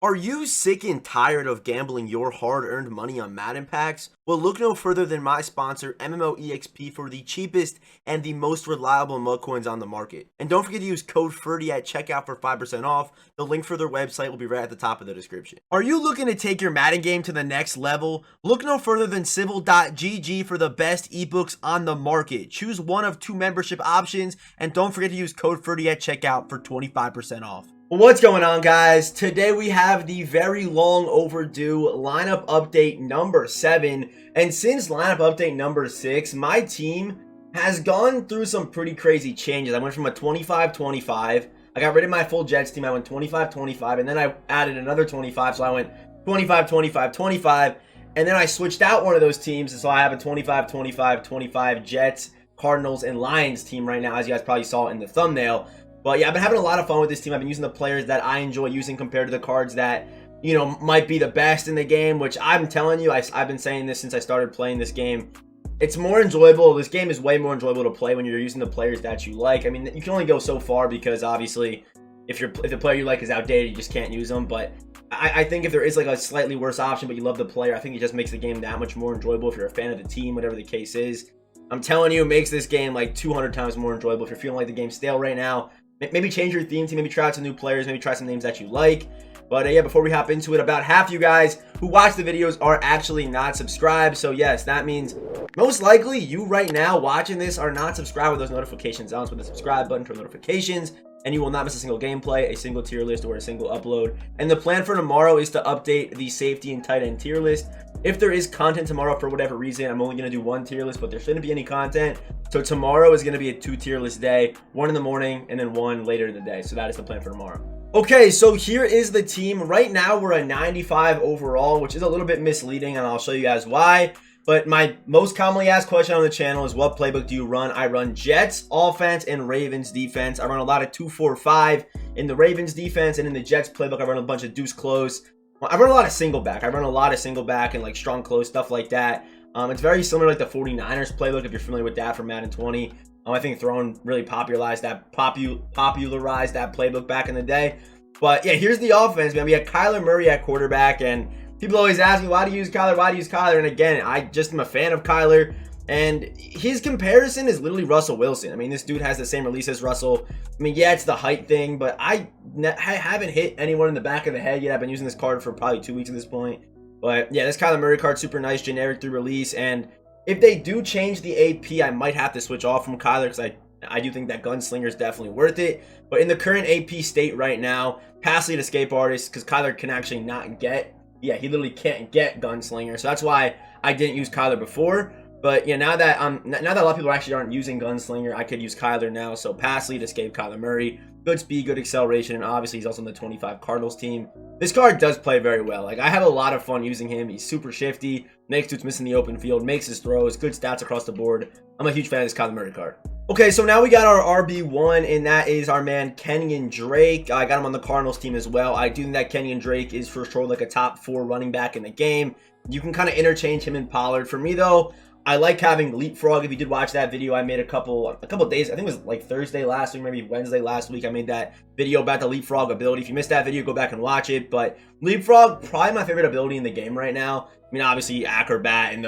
Are you sick and tired of gambling your hard-earned money on Madden packs? Well, look no further than my sponsor, MMOEXP, for the cheapest and the most reliable mug coins on the market. And don't forget to use code FERDY at checkout for 5% off. The link for their website will be right at the top of the description. Are you looking to take your Madden game to the next level? Look no further than Civil.gg for the best ebooks on the market. Choose one of 2 membership options, and don't forget to use code FERDY at checkout for 25% off. What's going on, guys? Today we have the very long overdue lineup update number 7, and since lineup update number 6, my team has gone through some pretty crazy changes. I went from a 25-25, I got rid of my full Jets team, I went 25-25, and then I added another 25, so I went 25-25-25, and then I switched out one of those teams, so I have a 25-25-25 Jets, Cardinals, and Lions team right now, as you guys probably saw in the thumbnail. But yeah, I've been having a lot of fun with this team. I've been using the players that I enjoy using compared to the cards that, you know, might be the best in the game, which I'm telling you, I've been saying this since I started playing this game. It's more enjoyable. This game is way more enjoyable to play when you're using the players that you like. I mean, you can only go so far because obviously if the player you like is outdated, you just can't use them. But I think if there is like a slightly worse option, but you love the player, I think it just makes the game that much more enjoyable if you're a fan of the team, whatever the case is. I'm telling you, it makes this game like 200 times more enjoyable. If you're feeling like the game's stale right now, maybe change your theme team, maybe try out some new players, maybe try some names that you like. But yeah, before we hop into it, about half you guys who watch the videos are actually not subscribed. So yes, that means most likely you right now watching this are not subscribed with those notifications on. So with the subscribe button for notifications, and you will not miss a single gameplay, a single tier list, or a single upload. And the plan for tomorrow is to update the safety and tight end tier list. If there is content tomorrow for whatever reason, I'm only going to do 1 tier list, but there shouldn't be any content. So tomorrow is going to be a 2 tier list day, 1 in the morning and then 1 later in the day. So that is the plan for tomorrow. Okay, so here is the team. Right now we're a 95 overall, which is a little bit misleading, and I'll show you guys why. But my most commonly asked question on the channel is, what playbook do you run? I run Jets offense and Ravens defense. I run a lot of 2-4-5 in the Ravens defense, and in the Jets playbook, I run a bunch of deuce close. I run a lot of single back. I run a lot of single back and like strong close, stuff like that. It's very similar to like the 49ers playbook, if you're familiar with that from Madden 20. I think Throne really popularized that playbook back in the day. But yeah, here's the offense, man. We had Kyler Murray at quarterback, and people always ask me, why do you use Kyler? Why do you use Kyler? And again, I just am a fan of Kyler. And his comparison is literally Russell Wilson. I mean, this dude has the same release as Russell. I mean, yeah, it's the height thing, but I haven't hit anyone in the back of the head yet. I've been using this card for probably 2 weeks at this point. But yeah, this Kyler Murray card, super nice, generic 3 release. And if they do change the AP, I might have to switch off from Kyler because I do think that Gunslinger is definitely worth it. But in the current AP state right now, pass lead escape artist, because Kyler can actually not get, yeah, he literally can't get Gunslinger. So that's why I didn't use Kyler before. But yeah, now that a lot of people actually aren't using Gunslinger, I could use Kyler now. So pass lead escape Kyler Murray, good speed, good acceleration, and obviously he's also on the 25 Cardinals team. This card does play very well. Like, I have a lot of fun using him. He's super shifty, makes dudes miss in the open field, makes his throws, good stats across the board. I'm a huge fan of this Kyler Murray card. Okay, so now we got our RB1, and that is our man Kenyan Drake. I got him on the Cardinals team as well. I do think that Kenyan Drake is for sure like a top 4 running back in the game. You can kind of interchange him and Pollard. For me though, I like having Leapfrog. If you did watch that video, I made a couple days, I think it was like Thursday last week, maybe Wednesday last week, I made that video about the Leapfrog ability. If you missed that video, go back and watch it. But Leapfrog, probably my favorite ability in the game right now. I mean, obviously Acrobat and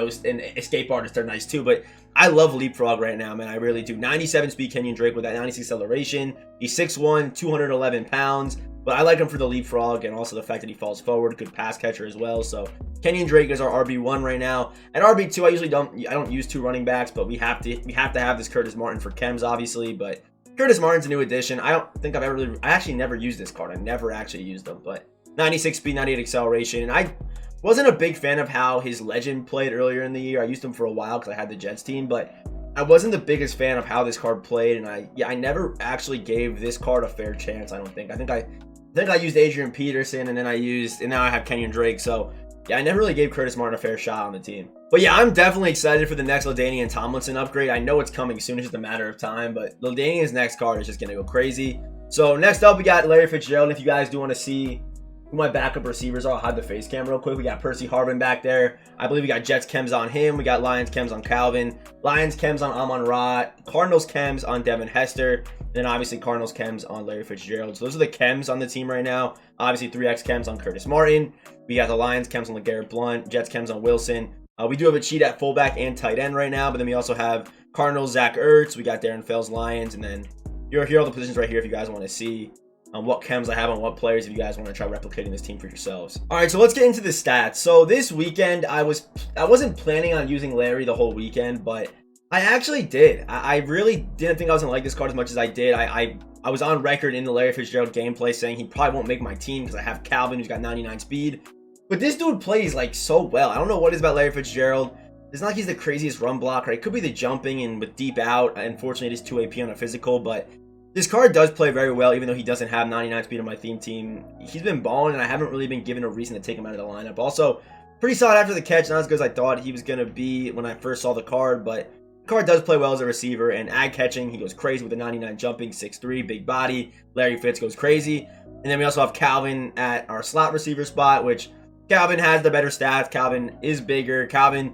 Escape Artist are nice too, but I love Leapfrog right now, man. I really do. 97 speed Kenyan Drake with that 96 acceleration. He's 6'1", 211 pounds. But I like him for the Leapfrog and also the fact that he falls forward, good pass catcher as well. So Kenyan Drake is our RB1 right now. At RB2, I don't use 2 running backs, but we have to have this Curtis Martin for chems, obviously. But Curtis Martin's a new addition. I don't think I actually never used this card. I never actually used him. But 96 speed, 98 acceleration, and I wasn't a big fan of how his legend played earlier in the year. I used him for a while because I had the Jets team, but I wasn't the biggest fan of how this card played, and I never actually gave this card a fair chance. I don't think. I think I used Adrian Peterson, and now I have Kenyan Drake. So yeah, I never really gave Curtis Martin a fair shot on the team. But yeah, I'm definitely excited for the next LaDainian Tomlinson upgrade. I know it's coming soon, it's just a matter of time, but LaDainian's next card is just gonna go crazy. So next up, we got Larry Fitzgerald. If you guys do want to see who my backup receivers are. I'll hide the face cam real quick. We got Percy Harvin back there. I believe we got Jets chems on him. We got Lions chems on Calvin. Lions chems on Amon-Ra. Cardinals chems on Devin Hester. And then obviously Cardinals chems on Larry Fitzgerald. So those are the chems on the team right now. Obviously 3x chems on Curtis Martin. We got the Lions chems on LeGarrette Blount. Jets chems on Wilson. We do have a cheat at fullback and tight end right now. But then we also have Cardinals, Zach Ertz. We got Darren Fells, Lions. And then here are all the positions right here if you guys want to see what chems I have on what players if you guys want to try replicating this team for yourselves. All right, so let's get into the stats. So this weekend, I wasn't planning on using Larry the whole weekend, but I actually did. I really didn't think I was going to like this card as much as I did. I was on record in the Larry Fitzgerald gameplay saying he probably won't make my team because I have Calvin, who's got 99 speed. But this dude plays like so well. I don't know what it is about Larry Fitzgerald. It's not like he's the craziest run blocker. It could be the jumping and with deep out. Unfortunately, it is 2 AP on a physical, but this card does play very well, even though he doesn't have 99 speed on my theme team. He's been balling, and I haven't really been given a reason to take him out of the lineup. Also, pretty solid after the catch. Not as good as I thought he was going to be when I first saw the card, but the card does play well as a receiver. And ag catching, he goes crazy with the 99 jumping, 6'3", big body. Larry Fitz goes crazy. And then we also have Calvin at our slot receiver spot, which Calvin has the better stats. Calvin is bigger. Calvin's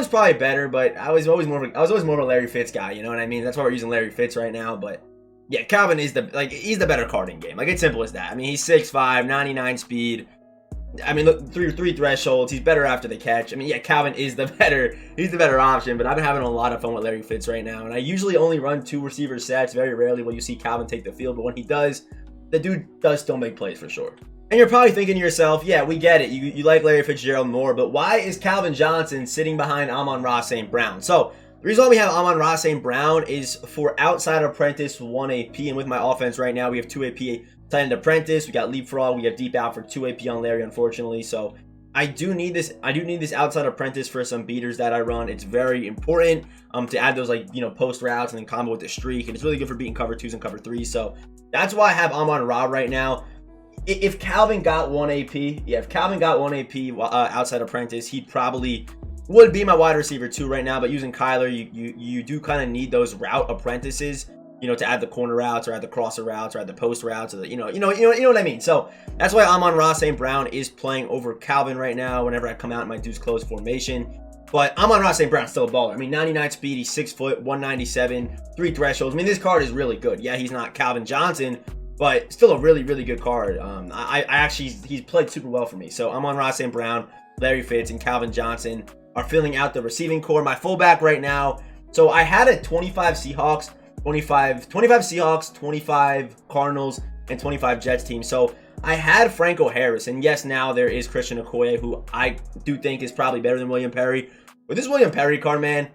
probably better, but I was always more of a Larry Fitz guy, you know what I mean? That's why we're using Larry Fitz right now, but yeah, Calvin is he's the better card in game. Like, it's simple as that. I mean, he's 6'5", 99 speed. I mean, look, three thresholds. He's better after the catch. I mean, yeah, Calvin is the better option, but I've been having a lot of fun with Larry Fitz right now, and I usually only run 2 receiver sets. Very rarely will you see Calvin take the field, but when he does, the dude does still make plays for sure. And you're probably thinking to yourself, yeah, we get it. You like Larry Fitzgerald more, but why is Calvin Johnson sitting behind Amon-Ra St. Brown? So the reason why we have Amon-Ra St. Brown is for outside apprentice 1 AP, and with my offense right now, we have 2 AP tight end apprentice. We got leapfrog. We have deep out for 2 AP on Larry, unfortunately. So I do need this outside apprentice for some beaters that I run. It's very important to add those post routes and then combo with the streak, and it's really good for beating cover 2s and cover 3s. So that's why I have Amon-Ra right now. If Calvin got 1 AP, outside apprentice, he probably would be my wide receiver 2 right now. But using Kyler, you do kind of need those route apprentices, to add the corner routes or add the crosser routes or add the post routes, or you know what I mean. So that's why Amon-Ra St. Brown is playing over Calvin right now. Whenever I come out in my dudes close formation, but Amon-Ra St. Brown's still a baller. I mean, 99 speed, he's 6 foot, 197, 3 thresholds. I mean, this card is really good. Yeah, he's not Calvin Johnson, but still a really, really good card. He's played super well for me. So Amon-Ra St. Brown, Larry Fitz, and Calvin Johnson are filling out the receiving core. My fullback right now. So I had a 25 Seahawks, 25 Cardinals, and 25 Jets team. So I had Franco Harris, and yes, now there is Christian Okoye, who I do think is probably better than William Perry. With this William Perry card, man,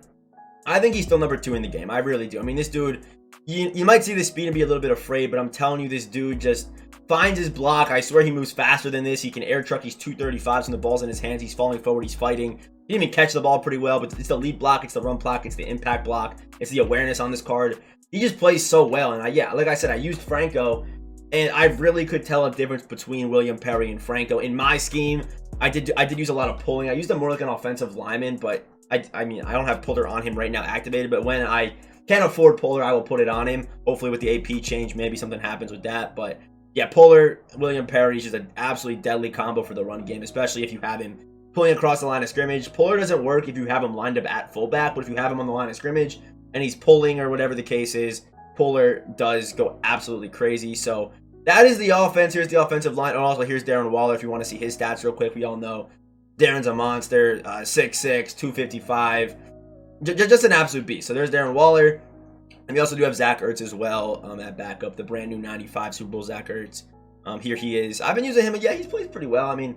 I think he's still number 2 in the game. I really do. I mean, this dude, you might see the speed and be a little bit afraid, but I'm telling you, this dude just finds his block. I swear he moves faster than this. He can air truck. He's 235 when the ball's in his hands. He's falling forward. He's fighting. He didn't even catch the ball pretty well, but it's the lead block. It's the run block. It's the impact block. It's the awareness on this card. He just plays so well. And like I said, I used Franco, and I really could tell a difference between William Perry and Franco. In my scheme, I did use a lot of pulling. I used him more like an offensive lineman, but I mean, I don't have Puller on him right now activated, but when I can't afford Puller, I will put it on him. Hopefully with the AP change, maybe something happens with that. But yeah, Puller, William Perry is just an absolutely deadly combo for the run game, especially if you have him pulling across the line of scrimmage. Puller doesn't work if you have him lined up at fullback, but if you have him on the line of scrimmage and he's pulling or whatever the case is, Puller does go absolutely crazy. So that is the offense. Here's the offensive line. And also here's Darren Waller if you want to see his stats real quick. We all know Darren's a monster, 6'6", 255. Just an absolute beast. So there's Darren Waller. And we also do have Zach Ertz as well at backup, the brand new 95 Super Bowl Zach Ertz. Here he is. I've been using him, and yeah, he's played pretty well. I mean,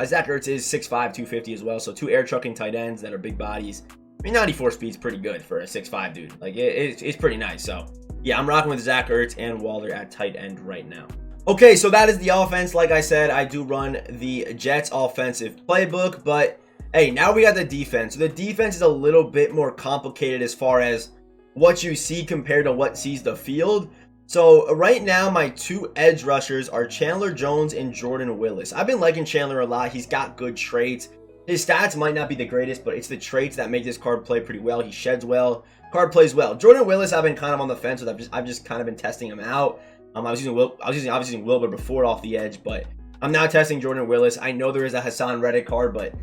Zach Ertz is 6'5", 250 as well. So 2 air trucking tight ends that are big bodies. I mean, 94 speed's pretty good for a 6'5" dude. Like, it's pretty nice. So yeah, I'm rocking with Zach Ertz and Waller at tight end right now. Okay, so that is the offense. Like I said, I do run the Jets offensive playbook, but hey, now we got the defense. So the defense is a little bit more complicated as far as what you see compared to what sees the field. So right now, my 2 edge rushers are Chandler Jones and Jordan Willis. I've been liking Chandler a lot. He's got good traits. His stats might not be the greatest, but it's the traits that make this card play pretty well. He sheds well. Card plays well. Jordan Willis, I've been kind of on the fence with. I've just kind of been testing him out. I was using obviously Wilbur before off the edge, but I'm now testing Jordan Willis. I know there is a Hassan Reddick card, but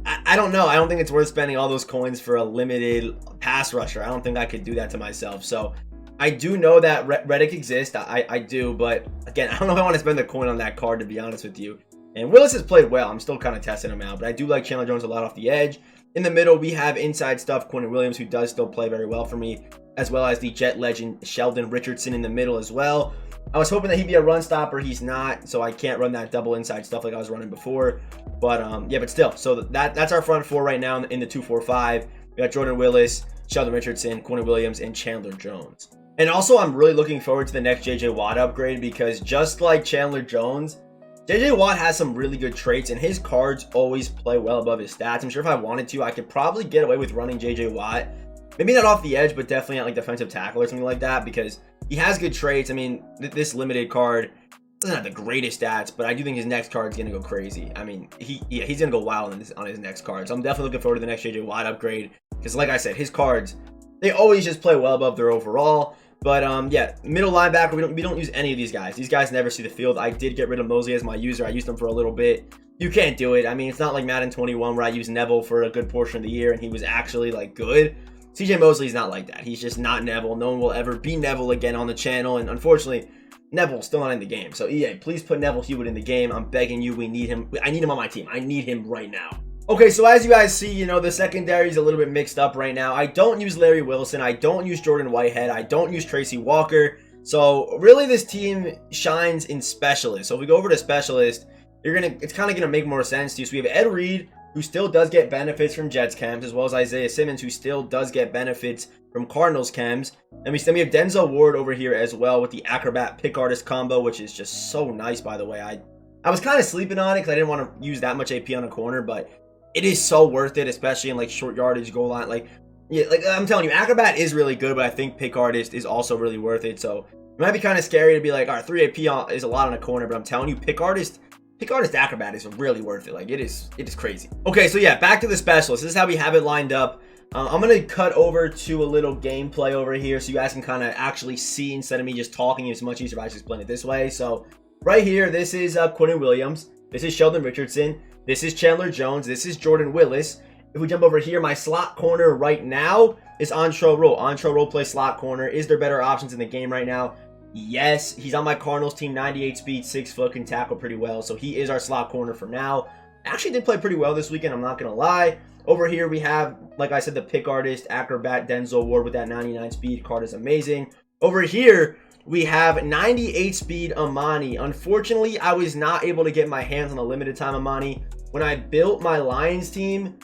I don't know. I don't think it's worth spending all those coins for a limited pass rusher. I don't think I could do that to myself. So I do know that Reddick exists. I do, but again, I don't know if I want to spend the coin on that card, to be honest with you. And Willis has played well. I'm still kind of testing him out, but I do like Chandler Jones a lot off the edge. In the middle, we have inside stuff, Quentin Williams, who does still play very well for me, as well as the Jet legend Sheldon Richardson in the middle as well. I was hoping that he'd be a run stopper. He's not, so I can't run that double inside stuff like I was running before. But yeah, but still, so that's our front four right now in the 2-4-5. We got Jordan Willis, Sheldon Richardson, Quentin Williams, and Chandler Jones. And also, I'm really looking forward to the next JJ Watt upgrade, because just like Chandler Jones, JJ Watt has some really good traits, and his cards always play well above his stats. I'm sure if I wanted to, I could probably get away with running JJ Watt. Maybe not off the edge, but definitely at like defensive tackle or something like that, because he has good traits. I mean, this limited card doesn't have the greatest stats, but I do think his next card is going to go crazy. I mean, he's going to go wild on his next card. So I'm definitely looking forward to the next JJ Watt upgrade, because like I said, his cards, they always just play well above their overall. But yeah, middle linebacker, we don't use any of these guys. These guys never see the field. I did get rid of Mosley as my user. I used him for a little bit. You can't do it. I mean, it's not like Madden 21 where I used Neville for a good portion of the year and he was actually like good. CJ Mosley's not like that. He's just not Neville. No one will ever be Neville again on the channel, and unfortunately, Neville's still not in the game. So EA, please put Neville Hewitt in the game. I'm begging you. We need him. I need him on my team. I need him right now. Okay, so as you guys see, you know, the secondary is a little bit mixed up right now. I don't use Larry Wilson. I don't use Jordan Whitehead. I don't use Tracy Walker. So really, this team shines in specialists. So if we go over to specialist, it's kind of gonna make more sense to you. So we have Ed Reed, who still does get benefits from Jets chems, as well as Isaiah Simmons, who still does get benefits from Cardinals chems. And we have Denzel Ward over here as well with the Acrobat Pick Artist combo, which is just so nice, by the way. I was kind of sleeping on it because I didn't want to use that much AP on a corner, but it is so worth it, especially in like short yardage goal line. Like, yeah, like I'm telling you, Acrobat is really good, but I think Pick Artist is also really worth it. So it might be kind of scary to be like, all right, 3 AP is a lot on a corner, but I'm telling you, Pick Artist Acrobat is really worth it. Like, it is crazy. Okay, so yeah, back to the specialist. This is how we have it lined up. I'm gonna cut over to a little gameplay over here so you guys can kind of actually see instead of me just talking. It's much easier if I just explain it this way. So right here, this is Quentin Williams. This is Sheldon Richardson. This is Chandler Jones. This is Jordan Willis. If we jump over here, my slot corner right now is Antrel Rolle. Antrel Rolle plays slot corner. Is there better options in the game right now? Yes, he's on my Cardinals team, 98 speed, 6 foot, can tackle pretty well. So he is our slot corner for now. Actually did play pretty well this weekend, I'm not going to lie. Over here we have, like I said, the Pick Artist, Acrobat, Denzel Ward with that 99 speed. Card is amazing. Over here, we have 98 speed Amani. Unfortunately, I was not able to get my hands on a limited time Amani. When I built my Lions team,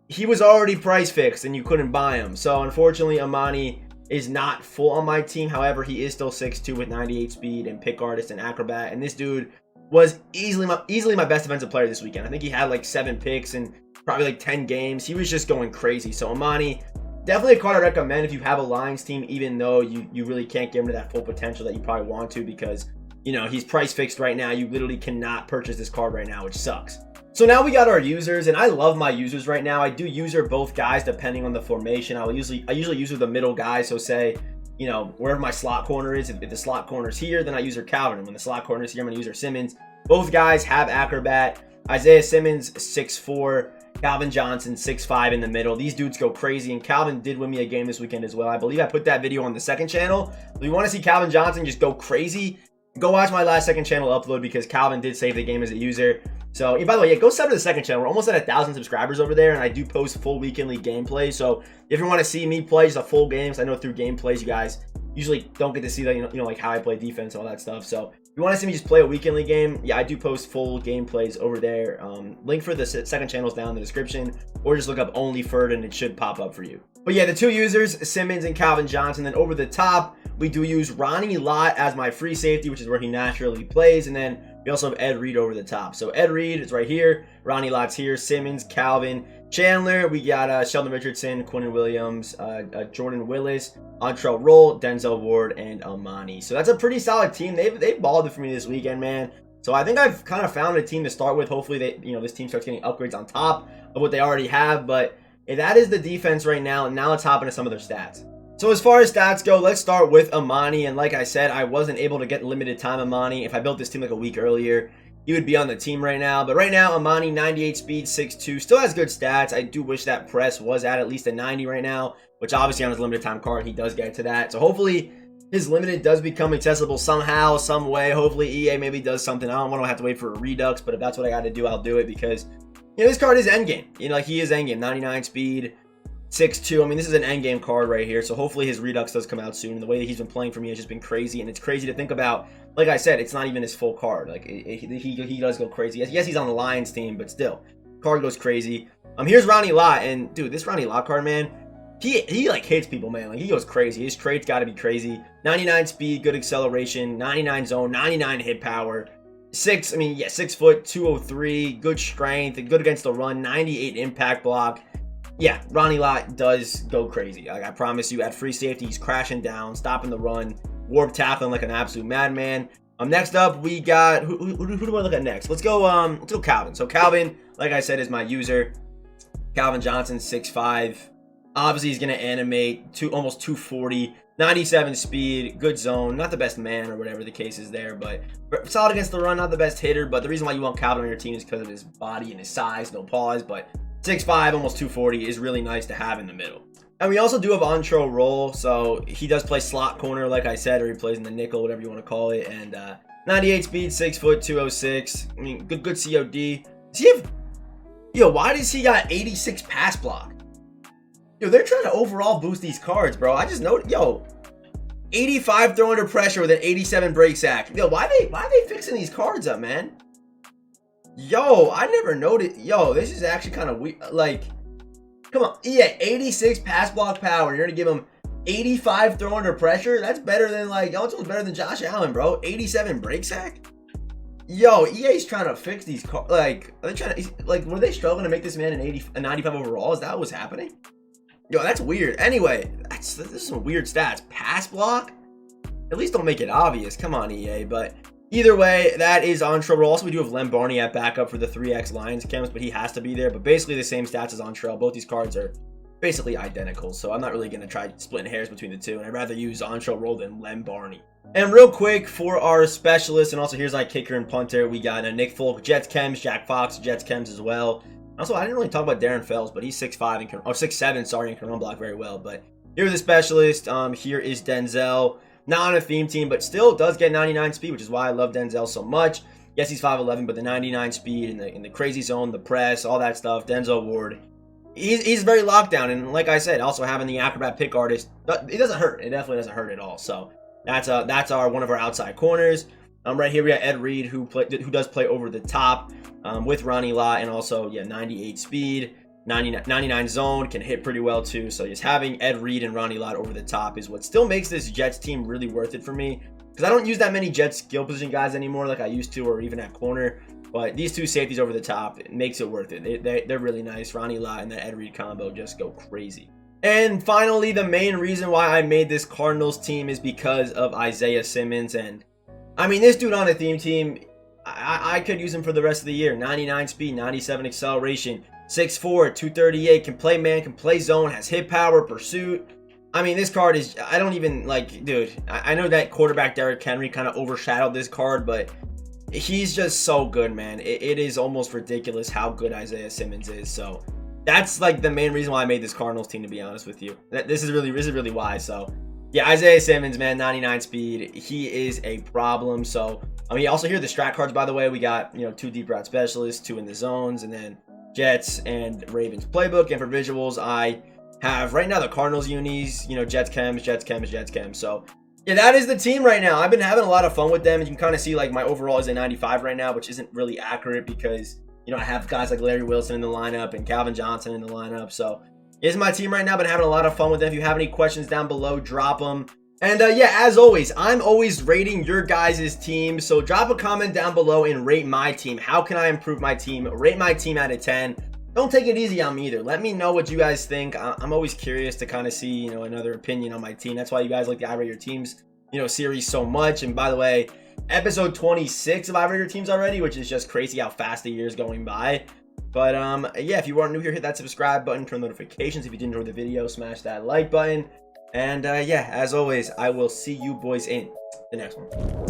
he was already price fixed and you couldn't buy him. So unfortunately, Amani is not full on my team. However, he is still 6'2" with 98 speed and Pick Artist and Acrobat. And this dude was easily my best defensive player this weekend. I think he had like 7 picks and probably like 10 games. He was just going crazy. So Amani, definitely a card I recommend if you have a Lions team, even though you really can't get him to that full potential that you probably want to, because, you know, he's price fixed right now. You literally cannot purchase this card right now, which sucks. So now we got our users, and I love my users right now. I do user both guys depending on the formation. I usually user the middle guy. So say, you know, wherever my slot corner is, if the slot corner is here, then I user Calvin. And when the slot corner is here, I'm going to user Simmons. Both guys have Acrobat. Isaiah Simmons, 6'4". Calvin Johnson, 6'5" in the middle. These dudes go crazy, and Calvin did win me a game this weekend as well. I believe I put that video on the second channel. If you want to see Calvin Johnson just go crazy, go watch my last second channel upload, because Calvin did save the game as a user. So, by the way, yeah, go sub to the second channel. We're almost at 1,000 subscribers over there, and I do post full weekly gameplays. So, if you want to see me play just a full games, I know through gameplays you guys usually don't get to see that, you know, like how I play defense and all that stuff. So, if you want to see me just play a weekly game, yeah, I do post full gameplays over there. Link for the second channel is down in the description, or just look up Only Ferd and it should pop up for you. But yeah, the two users, Simmons and Calvin Johnson. Then over the top, we do use Ronnie Lott as my free safety, which is where he naturally plays. And then we also have Ed Reed over the top. So Ed Reed is right here. Ronnie Lott's here. Simmons, Calvin, Chandler. We got Sheldon Richardson, Quentin Williams, Jordan Willis, Antrel Rolle, Denzel Ward, and Amani. So that's a pretty solid team. They balled it for me this weekend, man. So I think I've kind of found a team to start with. Hopefully, this team starts getting upgrades on top of what they already have. But that is the defense right now. And now let's hop into some of their stats. So as far as stats go, let's start with Amani. And like I said, I wasn't able to get limited time Amani. If I built this team like a week earlier, he would be on the team right now. But right now, Amani, 98 speed, 6'2", still has good stats. I do wish that press was at least a 90 right now, which obviously on his limited time card, he does get to that. So hopefully his limited does become accessible somehow, some way. Hopefully EA maybe does something. I don't want to have to wait for a redux, but if that's what I got to do, I'll do it because, you know, this card is endgame. You know, like he is endgame, 99 speed, 6'2". I mean, this is an endgame card right here. So hopefully his redux does come out soon. The way that he's been playing for me has just been crazy, and it's crazy to think about. Like I said, it's not even his full card. Like he does go crazy. Yes, he's on the Lions team, but still, card goes crazy. Here's Ronnie Lott, and dude, this Ronnie Lott card, man, he like hits people, man. Like he goes crazy. His trade's got to be crazy. 99 speed, good acceleration, 99 zone, 99 hit power. 6 foot, 203, good strength, good against the run, 98 impact block. Yeah, Ronnie Lott does go crazy. Like I promise you, at free safety, he's crashing down, stopping the run, warp tackling like an absolute madman. Next up, we got who do I look at next? Let's go Calvin. So Calvin, like I said, is my user. Calvin Johnson, 6'5". Obviously, he's gonna animate to almost 240, 97 speed, good zone. Not the best man or whatever the case is there, but solid against the run. Not the best hitter, but the reason why you want Calvin on your team is because of his body and his size. No pause, but 6'5", almost 240 is really nice to have in the middle. And we also do have Antrel Rolle, so he does play slot corner, like I said, or he plays in the nickel, whatever you want to call it. And 98 speed, 6 foot, 206. I mean, good COD. Does he have? Yo, why does he got 86 pass block? Yo, they're trying to overall boost these cards, bro. I just noticed. Yo, 85 throw under pressure with an 87 break sack. Yo, why are they fixing these cards up, man? Yo, I never noticed. Yo, this is actually kind of weird. Like, come on. Yeah, 86 pass block power. You're going to give him 85 throw under pressure? That's better than, like, y'all told better than Josh Allen, bro. 87 break sack? Yo, EA's trying to fix these cards. Like, are they trying to, like, were they struggling to make this man a 95 overall? Is that what's happening? Yo, that's weird. Anyway, this is some weird stats. Pass block? At least don't make it obvious. Come on, EA. But either way, that is Antrel Rolle. Also, we do have Lem Barney at backup for the 3x Lions chems, but he has to be there. But basically the same stats as Antrel. Both these cards are basically identical, so I'm not really going to try splitting hairs between the two, and I'd rather use Antrel Rolle than Lem Barney. And real quick, for our specialists, and also here's my kicker and punter, we got Nick Folk, Jets chems, Jack Fox, Jets chems as well. Also, I didn't really talk about Darren Fells, but he's 6'5", and 6'7", sorry, and can run block very well. But here's the specialist. Here is Denzel. Not on a theme team, but still does get 99 speed, which is why I love Denzel so much. Yes, he's 5'11", but the 99 speed in the crazy zone, the press, all that stuff. Denzel Ward, he's very locked down, and like I said, also having the acrobat pick artist, it doesn't hurt. It definitely doesn't hurt at all. So that's one of our outside corners. Right here we got Ed Reed, who does play over the top with Ronnie Lott, and also 98 speed. 99 zone, can hit pretty well too. So just having Ed Reed and Ronnie Lott over the top is what still makes this Jets team really worth it for me, because I don't use that many Jets skill position guys anymore like I used to, or even at corner. But these two safeties over the top, it makes it worth it. They're really nice. Ronnie Lott and that Ed Reed combo just go crazy. And finally, the main reason why I made this Cardinals team is because of Isaiah Simmons. And I mean, this dude on a theme team, I could use him for the rest of the year. 99 speed, 97 acceleration, 6'4", 238, can play man, can play zone, has hit power, pursuit. I mean, this card is, I don't even, like, dude, I know that quarterback Derrick Henry kind of overshadowed this card, but he's just so good, man. It is almost ridiculous how good Isaiah Simmons is. So that's, like, the main reason why I made this Cardinals team, to be honest with you. This is really why. So yeah, Isaiah Simmons, man, 99 speed. He is a problem. So, I mean, also here the strat cards, by the way, we got, 2 deep route specialists, 2 in the zones, and then Jets and Ravens playbook. And for visuals, I have right now the Cardinals unis, Jets chems. So yeah, that is the team right now. I've been having a lot of fun with them, and you can kind of see like my overall is a 95 right now, which isn't really accurate because I have guys like Larry Wilson in the lineup and Calvin Johnson in the lineup. So it's my team right now. Been having a lot of fun with them. If you have any questions down below, drop them. And yeah, as always, I'm always rating your guys' team. So drop a comment down below and rate my team. How can I improve my team? Rate my team out of 10. Don't take it easy on me either. Let me know what you guys think. I'm always curious to kind of see, another opinion on my team. That's why you guys like the I Rate Your Teams, series so much. And by the way, episode 26 of I Rate Your Teams already, which is just crazy how fast the year is going by. But yeah, if you are new here, hit that subscribe button, turn notifications. If you did enjoy the video, smash that like button. And yeah, as always, I will see you boys in the next one.